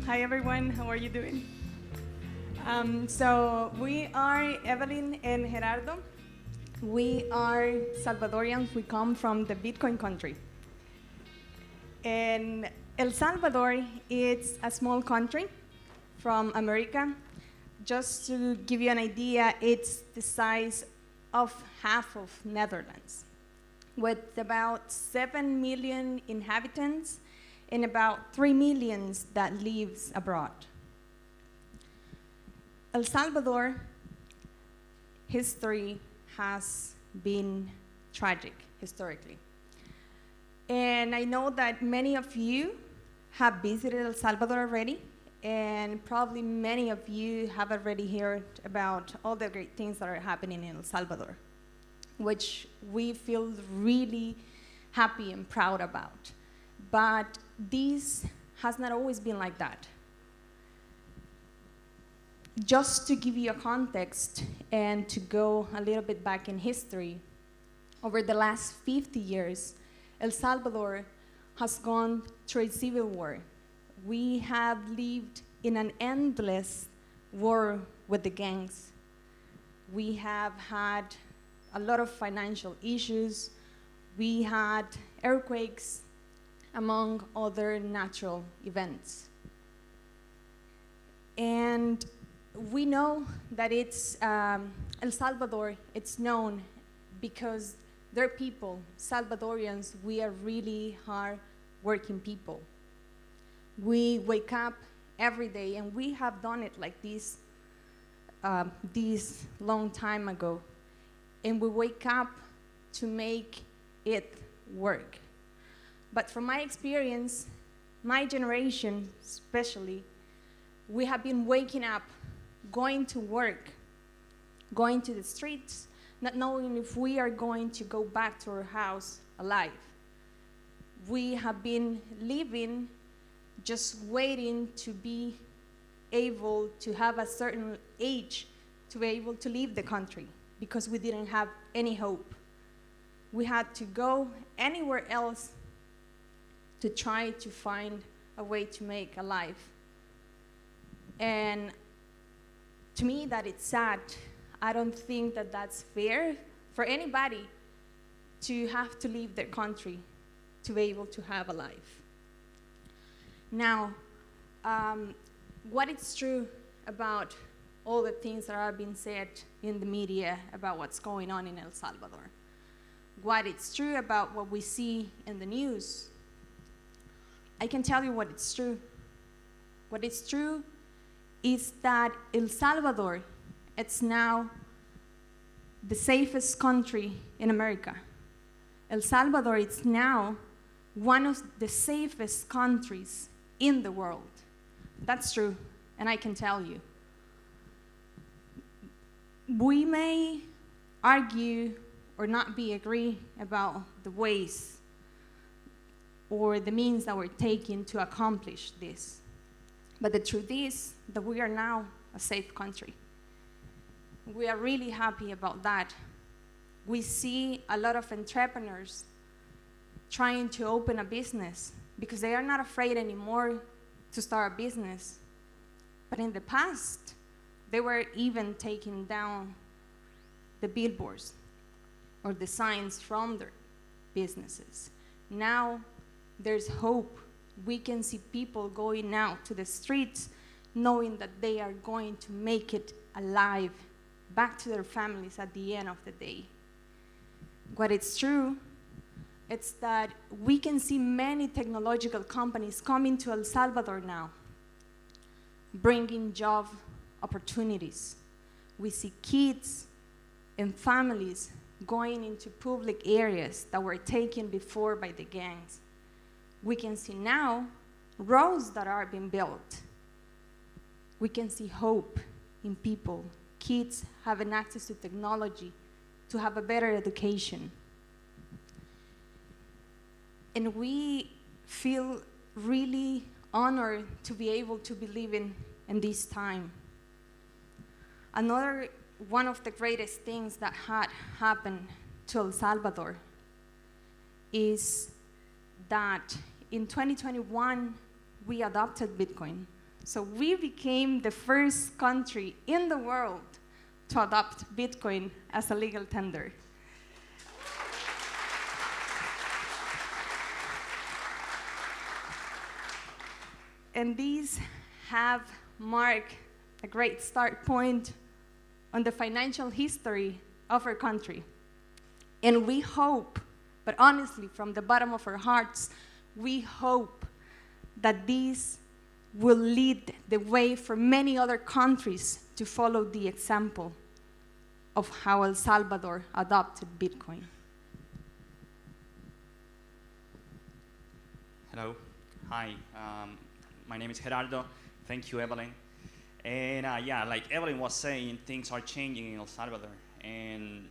Hi everyone, how are you doing? So we are Evelyn and Gerardo. We are Salvadorians. We come from the Bitcoin country. And El Salvador is a small country from America. Just to give you an idea, it's the size of half of Netherlands, with about 7 million inhabitants and about 3 million that lives abroad. El Salvador history has been tragic historically. And I know that many of you have visited El Salvador already, and probably many of you have already heard about all the great things that are happening in El Salvador, which we feel really happy and proud about. But this has not always been like that. Just to give you a context and to go a little bit back in history, over the last 50 years, El Salvador has gone through a civil war. We have lived in an endless war with the gangs. We have had a lot of financial issues. We had earthquakes, among other natural events. And we know that it's El Salvador, it's known because their people, Salvadorians, we are really hard-working people. We wake up every day, and we have done it like this long time ago, and we wake up to make it work. But from my experience, my generation especially, we have been waking up, going to work, going to the streets, not knowing if we are going to go back to our house alive. We have been living, just waiting to be able to have a certain age to be able to leave the country, because we didn't have any hope. We had to go anywhere else to try to find a way to make a life. And to me, that it's sad. I don't think that that's fair for anybody to have to leave their country to be able to have a life. Now, what is true about all the things that are being said in the media about what's going on in El Salvador? What is true about what we see in the news? I can tell you what is true. What is true is that El Salvador, it's now the safest country in America. El Salvador is now one of the safest countries in the world. That's true, and I can tell you. We may argue or not be agree about the ways or the means that we're taking to accomplish this. But the truth is that we are now a safe country. We are really happy about that. We see a lot of entrepreneurs trying to open a business because they are not afraid anymore to start a business. But in the past, they were even taking down the billboards or the signs from their businesses. Now, there's hope. We can see people going out to the streets knowing that they are going to make it alive, back to their families at the end of the day. What is true, it's that we can see many technological companies coming to El Salvador now, bringing job opportunities. We see kids and families going into public areas that were taken before by the gangs. We can see now roads that are being built. We can see hope in people, kids having access to technology, to have a better education. And we feel really honored to be able to be living in this time. Another one of the greatest things that had happened to El Salvador is that in 2021, we adopted Bitcoin. So we became the first country in the world to adopt Bitcoin as a legal tender. And these have marked a great start point on the financial history of our country. And we hope, but honestly, from the bottom of our hearts, we hope that these will lead the way for many other countries to follow the example of how El Salvador adopted Bitcoin. Hello. Hi. My name is Gerardo. Thank you, Evelyn. And yeah, like Evelyn was saying, things are changing in El Salvador. And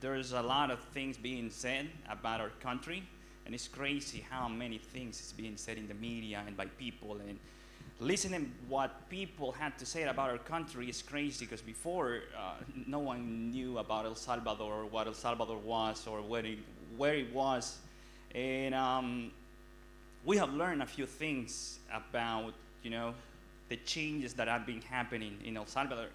there's a lot of things being said about our country. And it's crazy how many things is being said in the media and by people. And listening what people had to say about our country is crazy, because before no one knew about El Salvador, or what El Salvador was, or where it was. And we have learned a few things about, the changes that have been happening in El Salvador.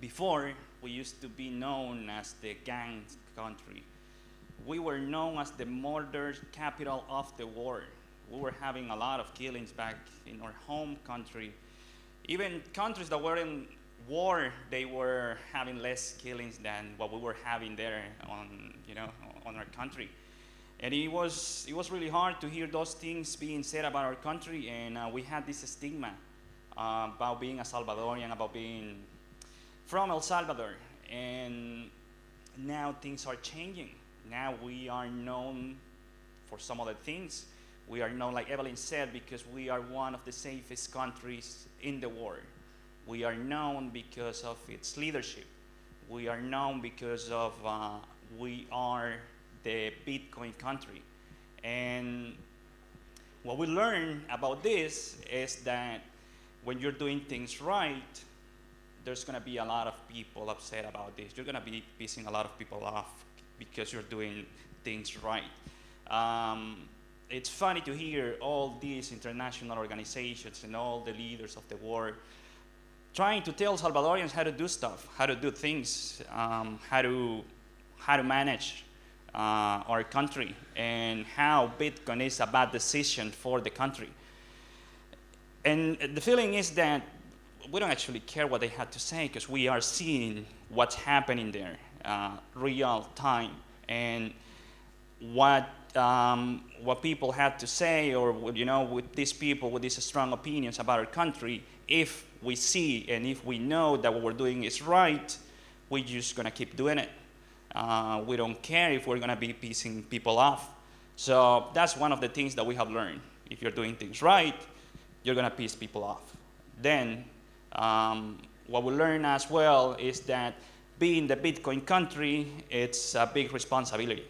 Before, we used to be known as the gang country. We were known as the murder capital of the world. We were having a lot of killings back in our home country. Even countries that were in war, they were having less killings than what we were having there on our country. And it was really hard to hear those things being said about our country, and we had this stigma about being a Salvadorian, about being from El Salvador. And now things are changing. Now we are known for some other things. We are known, like Evelyn said, because we are one of the safest countries in the world. We are known because of its leadership. We are known because of we are the Bitcoin country. And what we learn about this is that when you're doing things right, there's going to be a lot of people upset about this. You're going to be pissing a lot of people off because you're doing things right. It's funny to hear all these international organizations and all the leaders of the world trying to tell Salvadorians how to do stuff, how to do things, how to manage our country, and how Bitcoin is a bad decision for the country. And the feeling is that we don't actually care what they had to say, because we are seeing what's happening there, real time, and what people had to say, or with these people with these strong opinions about our country. If we see and if we know that what we're doing is right, we're just gonna keep doing it. We don't care if we're gonna be pissing people off. So that's one of the things that we have learned. If you're doing things right, you're gonna piss people off. Then what we learn as well is that being the Bitcoin country, it's a big responsibility.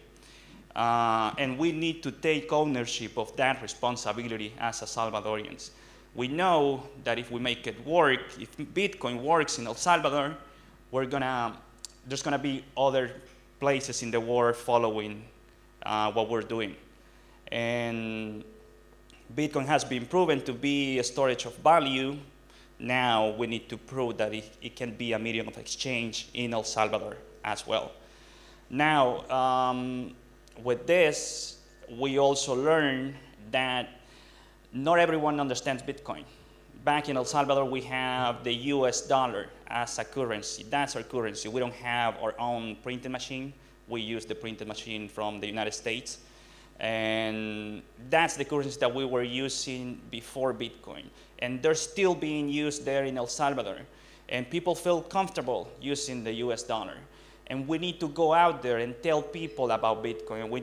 And we need to take ownership of that responsibility as a Salvadorians. We know that if we make it work, if Bitcoin works in El Salvador, there's gonna be other places in the world following what we're doing. And Bitcoin has been proven to be a storage of value. Now we need to prove that it can be a medium of exchange in El Salvador as well. Now, with this, we also learn that not everyone understands Bitcoin. Back in El Salvador, we have the US dollar as a currency. That's our currency. We don't have our own printing machine. We use the printing machine from the United States. And that's the currency that we were using before Bitcoin. And they're still being used there in El Salvador. And people feel comfortable using the US dollar. And we need to go out there and tell people about Bitcoin. We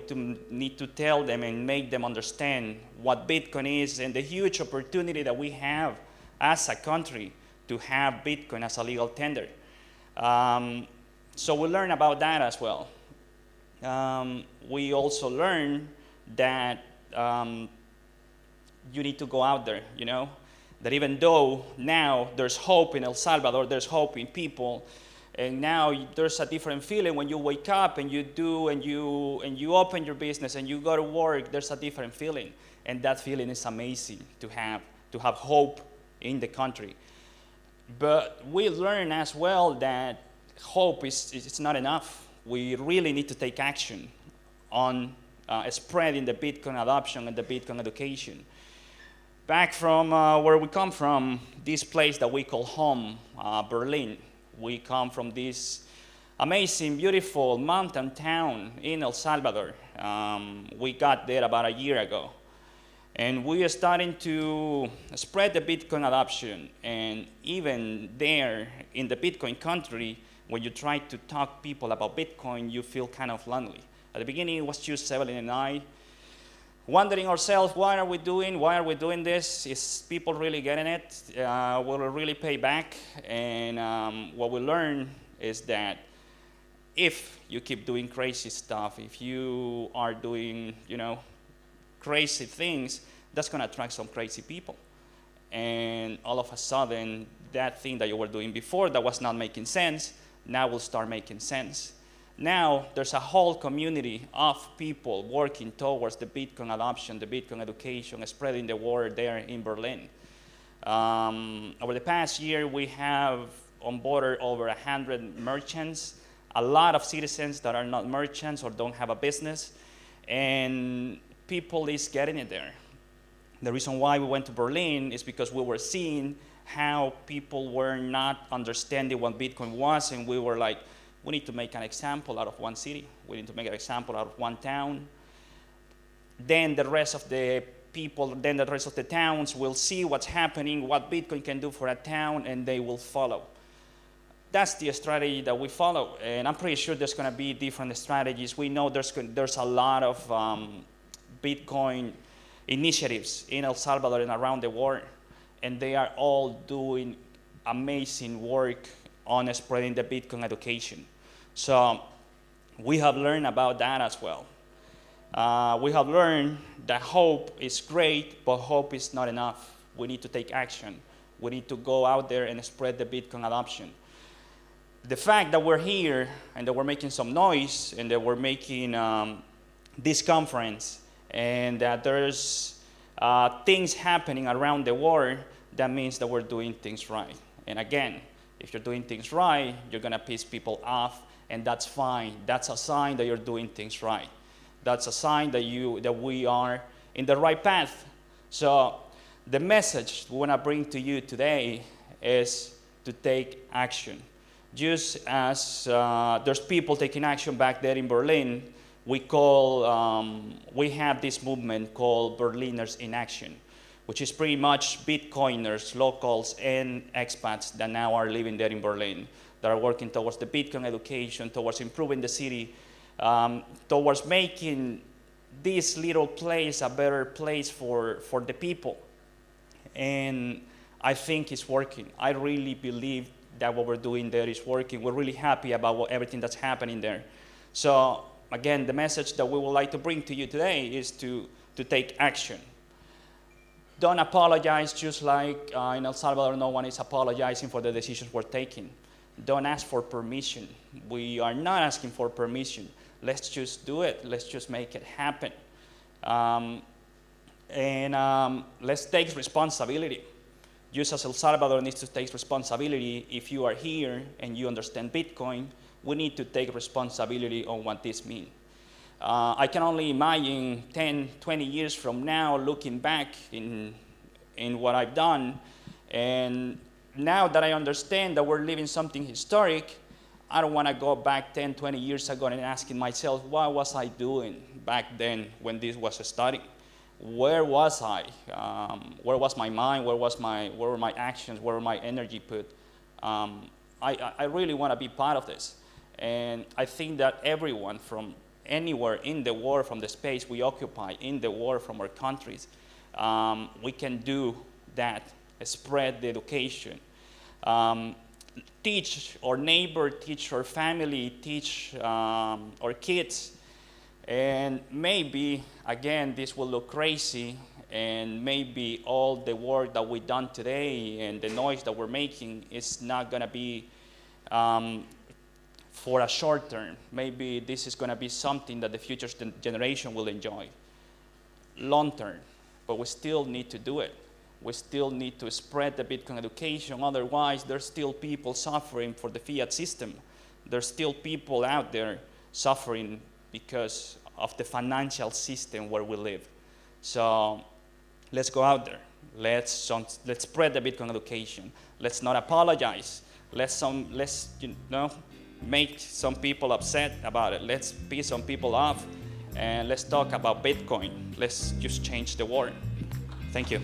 need to tell them and make them understand what Bitcoin is and the huge opportunity that we have as a country to have Bitcoin as a legal tender. So we learn about that as well. We also learn that you need to go out there, that even though now there's hope in El Salvador, there's hope in people, and now there's a different feeling when you wake up and you do and you open your business and you go to work. There's a different feeling, and that feeling is amazing to have to have hope in the country. But we learn as well that hope is not enough. We really need to take action on spreading the Bitcoin adoption and the Bitcoin education. Back from where we come from, this place that we call home, Berlin. We come from this amazing, beautiful mountain town in El Salvador. We got there about a year ago. And we are starting to spread the Bitcoin adoption. And even there in the Bitcoin country, when you try to talk people about Bitcoin, you feel kind of lonely. At the beginning, it was just Evelyn and I, wondering ourselves, why are we doing this? Is people really getting it? Will it really pay back? And what we learned is that if you keep doing crazy stuff, if you are doing, crazy things, that's going to attract some crazy people. And all of a sudden, that thing that you were doing before that was not making sense, now will start making sense. Now, there's a whole community of people working towards the Bitcoin adoption, the Bitcoin education, spreading the word there in Berlin. Over the past year, we have onboarded over 100 merchants, a lot of citizens that are not merchants or don't have a business, and people is getting it there. The reason why we went to Berlin is because we were seeing how people were not understanding what Bitcoin was, and we were like, we need to make an example out of one city. We need to make an example out of one town. Then the rest of the people, then the rest of the towns will see what's happening, what Bitcoin can do for a town, and they will follow. That's the strategy that we follow, and I'm pretty sure there's going to be different strategies. We know there's a lot of Bitcoin initiatives in El Salvador and around the world, and they are all doing amazing work on spreading the Bitcoin education. So we have learned about that as well. We have learned that hope is great, but hope is not enough. We need to take action. We need to go out there and spread the Bitcoin adoption. The fact that we're here and that we're making some noise and that we're making this conference and that there's things happening around the world, that means that we're doing things right. And again, if you're doing things right, you're going to piss people off, and that's fine. That's a sign that you're doing things right. That's a sign that we are in the right path. So the message we want to bring to you today is to take action. Just as there's people taking action back there in Berlin, we have this movement called Berliners in Action, which is pretty much Bitcoiners, locals, and expats that now are living there in Berlin, that are working towards the Bitcoin education, towards improving the city, towards making this little place a better place for the people. And I think it's working. I really believe that what we're doing there is working. We're really happy about everything that's happening there. So again, the message that we would like to bring to you today is to take action. Don't apologize, just like in El Salvador, no one is apologizing for the decisions we're taking. Don't ask for permission. We are not asking for permission. Let's just do it. Let's just make it happen. Let's take responsibility. Just as El Salvador needs to take responsibility, if you are here and you understand Bitcoin, we need to take responsibility on what this means. I can only imagine 10, 20 years from now looking back in what I've done, and now that I understand that we're living something historic, I don't want to go back 10, 20 years ago and asking myself, what was I doing back then when this was starting? Where was I? Where was my mind? Where were my actions? Where were my energy put? I really want to be part of this. And I think that everyone from anywhere in the world, from the space we occupy in the world, from our countries, we can do that, spread the education. Teach our neighbor, teach our family, teach our kids. And maybe, again, this will look crazy, and maybe all the work that we've done today and the noise that we're making is not going to be for a short term. Maybe this is going to be something that the future generation will enjoy long term, but we still need to do it. We still need to spread the Bitcoin education. Otherwise, there's still people suffering for the fiat system. There's still people out there suffering because of the financial system where we live. So let's go out there. Let's spread the Bitcoin education. Let's not apologize. Let's make some people upset about it. Let's piss some people off, and let's talk about Bitcoin. Let's just change the world. Thank you.